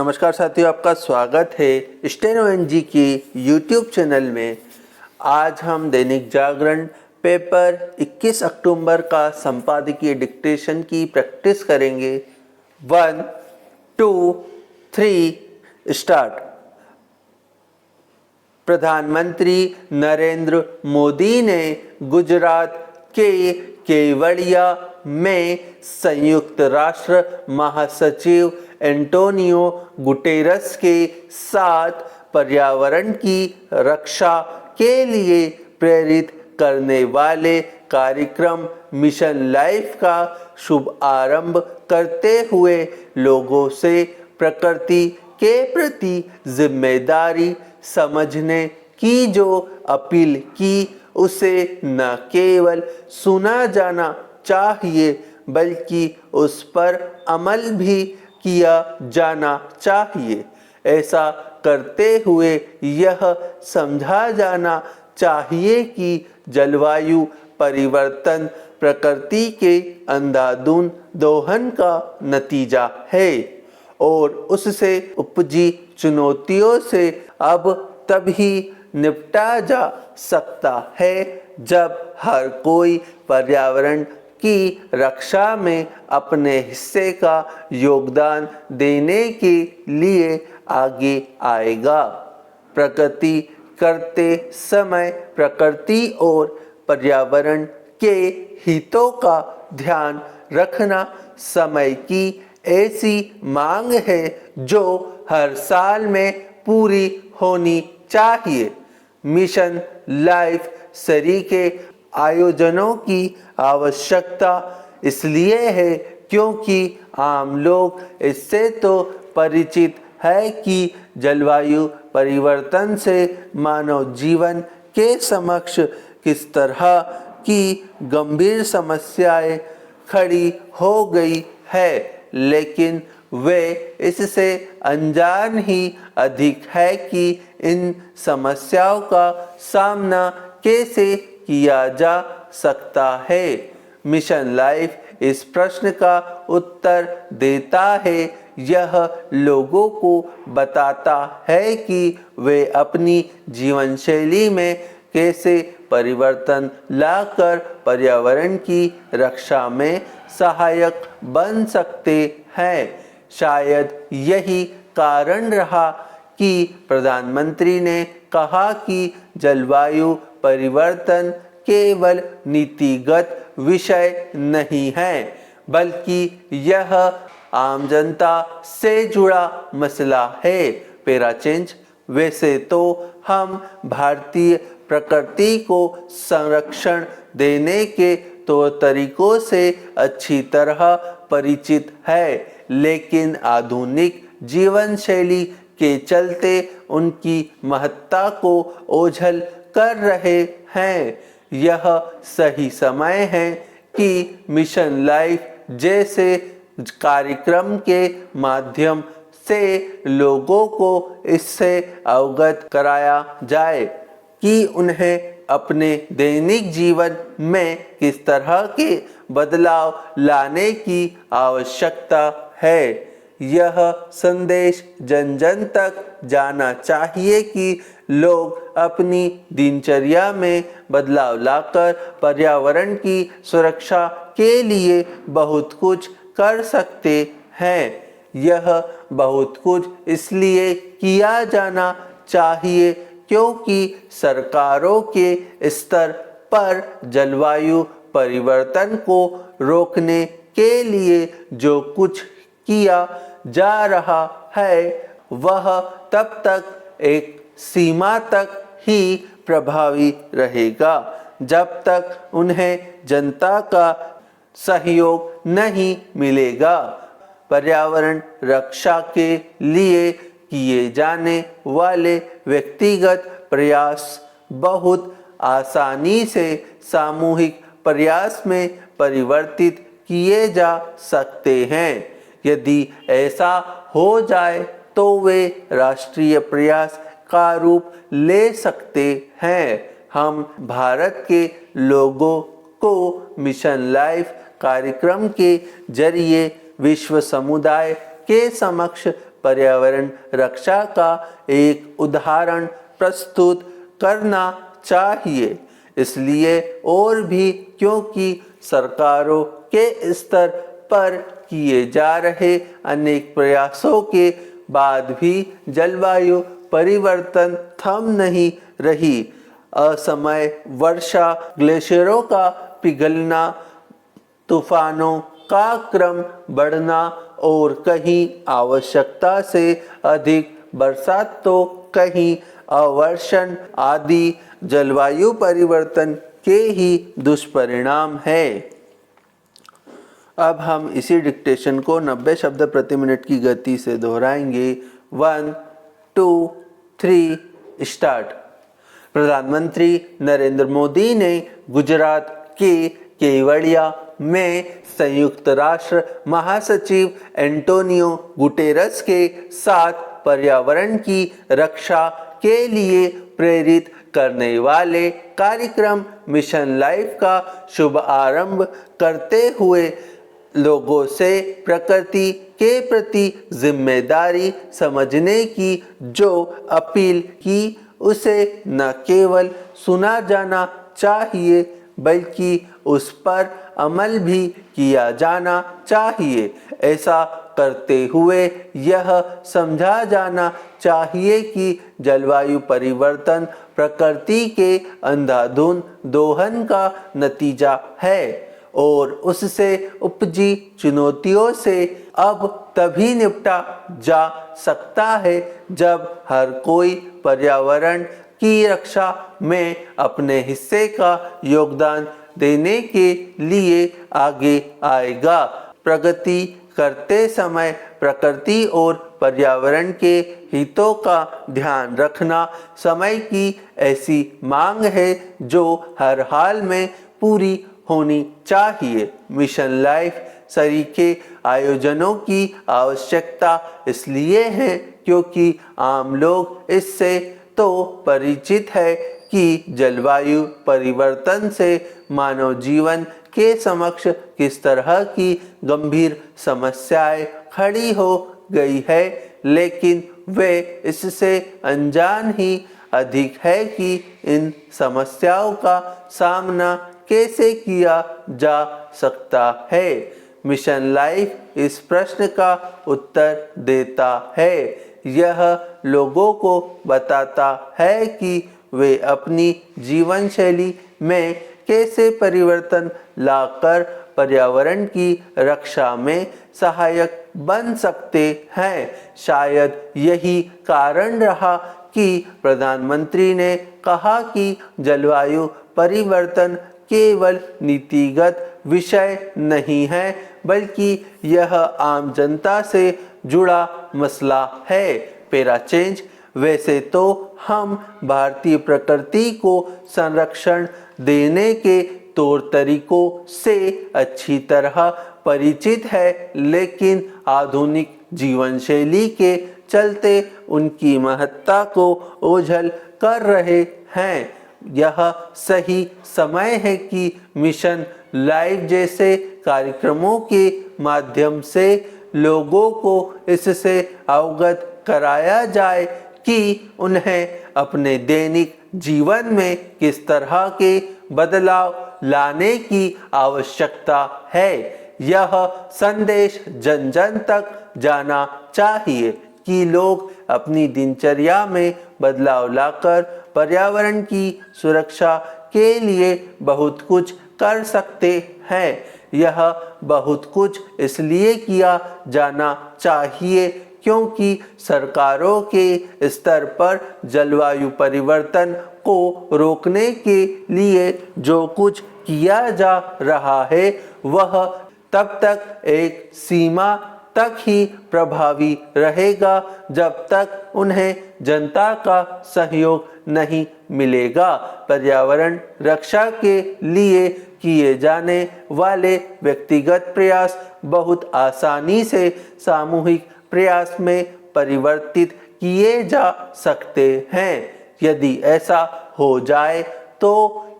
नमस्कार साथियों, आपका स्वागत है स्टेनो एनजी की यूट्यूब चैनल में। आज हम दैनिक जागरण पेपर 21 अक्टूबर का संपादकीय डिक्टेशन की प्रैक्टिस करेंगे। 1, 2, 3 स्टार्ट। प्रधानमंत्री नरेंद्र मोदी ने गुजरात के केवड़िया में संयुक्त राष्ट्र महासचिव एंटोनियो गुटेरस के साथ पर्यावरण की रक्षा के लिए प्रेरित करने वाले कार्यक्रम मिशन लाइफ का शुभारंभ करते हुए लोगों से प्रकृति के प्रति जिम्मेदारी समझने की जो अपील की, उसे न केवल सुना जाना चाहिए बल्कि उस पर अमल भी किया जाना चाहिए। ऐसा करते हुए यह समझा जाना चाहिए कि जलवायु परिवर्तन प्रकृति के अंधाधुंध दोहन का नतीजा है और उससे उपजी चुनौतियों से अब तभी निपटा जा सकता है जब हर कोई पर्यावरण की रक्षा में अपने हिस्से का योगदान देने के लिए आगे आएगा। प्रगति करते समय प्रकृति और पर्यावरण के हितों का ध्यान रखना समय की ऐसी मांग है जो हर साल में पूरी होनी चाहिए। मिशन लाइफ सरीखे आयोजनों की आवश्यकता इसलिए है क्योंकि आम लोग इससे तो परिचित है कि जलवायु परिवर्तन से मानव जीवन के समक्ष किस तरह की गंभीर समस्याएं खड़ी हो गई है, लेकिन वे इससे अनजान ही अधिक है कि इन समस्याओं का सामना कैसे किया जा सकता है। मिशन लाइफ इस प्रश्न का उत्तर देता है। यह लोगों को बताता है कि वे अपनी जीवन शैली में कैसे परिवर्तन लाकर पर्यावरण की रक्षा में सहायक बन सकते हैं। शायद यही कारण रहा कि प्रधानमंत्री ने कहा कि जलवायु परिवर्तन केवल नीतिगत विषय नहीं है बल्कि यह आम जनता से जुड़ा मसला है। Para change. वैसे तो हम भारतीय प्रकृति को संरक्षण देने के तौर तरीकों से अच्छी तरह परिचित है, लेकिन आधुनिक जीवन शैली के चलते उनकी महत्ता को ओझल कर रहे हैं। यह सही समय है कि मिशन लाइफ जैसे कार्यक्रम के माध्यम से लोगों को इससे अवगत कराया जाए कि उन्हें अपने दैनिक जीवन में किस तरह के बदलाव लाने की आवश्यकता है। यह संदेश जन जन तक जाना चाहिए कि लोग अपनी दिनचर्या में बदलाव लाकर पर्यावरण की सुरक्षा के लिए बहुत कुछ कर सकते हैं। यह बहुत कुछ इसलिए किया जाना चाहिए क्योंकि सरकारों के स्तर पर जलवायु परिवर्तन को रोकने के लिए जो कुछ किया जा रहा है वह तब तक एक सीमा तक ही प्रभावी रहेगा जब तक उन्हें जनता का सहयोग नहीं मिलेगा। पर्यावरण रक्षा के लिए किए जाने वाले व्यक्तिगत प्रयास बहुत आसानी से सामूहिक प्रयास में परिवर्तित किए जा सकते हैं। यदि ऐसा हो जाए तो वे राष्ट्रीय प्रयास का रूप ले सकते हैं। हम भारत के लोगों को मिशन लाइफ कार्यक्रम के जरिए विश्व समुदाय के समक्ष पर्यावरण रक्षा का एक उदाहरण प्रस्तुत करना चाहिए। इसलिए और भी क्योंकि सरकारों के स्तर पर किए जा रहे अनेक प्रयासों के बाद भी जलवायु परिवर्तन थम नहीं रही। असमय वर्षा, ग्लेशियरों का पिघलना, तूफानों का क्रम बढ़ना और कहीं आवश्यकता से अधिक बरसात तो कहीं अवर्षण आदि जलवायु परिवर्तन के ही दुष्परिणाम है। अब हम इसी डिक्टेशन को 90 शब्द प्रति मिनट की गति से दोहराएंगे। 1, 2, 3 स्टार्ट। प्रधानमंत्री नरेंद्र मोदी ने गुजरात के केवड़िया में संयुक्त राष्ट्र महासचिव एंटोनियो गुटेरस के साथ पर्यावरण की रक्षा के लिए प्रेरित करने वाले कार्यक्रम मिशन लाइफ का शुभारंभ करते हुए लोगों से प्रकृति के प्रति जिम्मेदारी समझने की जो अपील की, उसे न केवल सुना जाना चाहिए बल्कि उस पर अमल भी किया जाना चाहिए। ऐसा करते हुए यह समझा जाना चाहिए कि जलवायु परिवर्तन प्रकृति के अंधाधुंध दोहन का नतीजा है और उससे उपजी चुनौतियों से अब तभी निपटा जा सकता है जब हर कोई पर्यावरण की रक्षा में अपने हिस्से का योगदान देने के लिए आगे आएगा। प्रगति करते समय प्रकृति और पर्यावरण के हितों का ध्यान रखना समय की ऐसी मांग है जो हर हाल में पूरी होनी चाहिए। मिशन लाइफ सरीखे आयोजनों की आवश्यकता इसलिए है क्योंकि आम लोग इससे तो परिचित है कि जलवायु परिवर्तन से मानव जीवन के समक्ष किस तरह की गंभीर समस्याएं खड़ी हो गई है, लेकिन वे इससे अनजान ही अधिक है कि इन समस्याओं का सामना कैसे किया जा सकता है। मिशन लाइफ इस प्रश्न का उत्तर देता है। यह लोगों को बताता है कि वे अपनी जीवन शैली में कैसे परिवर्तन लाकर पर्यावरण की रक्षा में सहायक बन सकते हैं। शायद यही कारण रहा कि प्रधानमंत्री ने कहा कि जलवायु परिवर्तन केवल नीतिगत विषय नहीं है बल्कि यह आम जनता से जुड़ा मसला है। Para change. वैसे तो हम भारतीय प्रकृति को संरक्षण देने के तौर तरीकों से अच्छी तरह परिचित है, लेकिन आधुनिक जीवन शैली के चलते उनकी महत्ता को ओझल कर रहे हैं। यह सही समय है कि मिशन लाइफ जैसे कार्यक्रमों के माध्यम से लोगों को इससे अवगत कराया जाए कि उन्हें अपने दैनिक जीवन में किस तरह के बदलाव लाने की आवश्यकता है। यह संदेश जन जन तक जाना चाहिए कि लोग अपनी दिनचर्या में बदलाव लाकर पर्यावरण की सुरक्षा के लिए बहुत कुछ कर सकते हैं। यह बहुत कुछ इसलिए किया जाना चाहिए क्योंकि सरकारों के स्तर पर जलवायु परिवर्तन को रोकने के लिए जो कुछ किया जा रहा है वह तब तक एक सीमा तक ही प्रभावी रहेगा जब तक उन्हें जनता का सहयोग नहीं मिलेगा। पर्यावरण रक्षा के लिए किए जाने वाले व्यक्तिगत प्रयास बहुत आसानी से सामूहिक प्रयास में परिवर्तित किए जा सकते हैं। यदि ऐसा हो जाए तो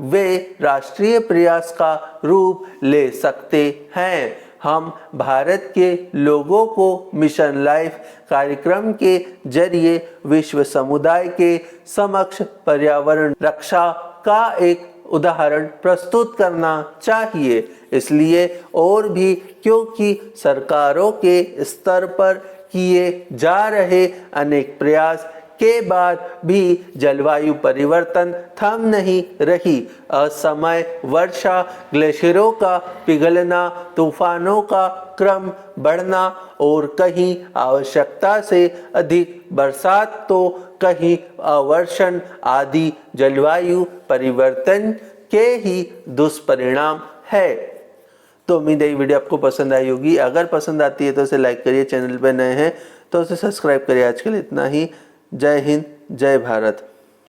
वे राष्ट्रीय प्रयास का रूप ले सकते हैं। हम भारत के लोगों को मिशन लाइफ कार्यक्रम के जरिए विश्व समुदाय के समक्ष पर्यावरण रक्षा का एक उदाहरण प्रस्तुत करना चाहिए। इसलिए और भी क्योंकि सरकारों के स्तर पर किए जा रहे अनेक प्रयास के बाद भी जलवायु परिवर्तन थम नहीं रही। असमय वर्षा, ग्लेशियरों का पिघलना, तूफानों का क्रम बढ़ना और कहीं आवश्यकता से अधिक बरसात तो कहीं अवर्षण आदि जलवायु परिवर्तन के ही दुष्परिणाम है। तो उम्मीद है ये वीडियो आपको पसंद आई होगी। अगर पसंद आती है तो इसे लाइक करिए, चैनल पर नए हैं तो उसे सब्सक्राइब करिए। आज के लिए इतना ही। जय हिंद, जय भारत।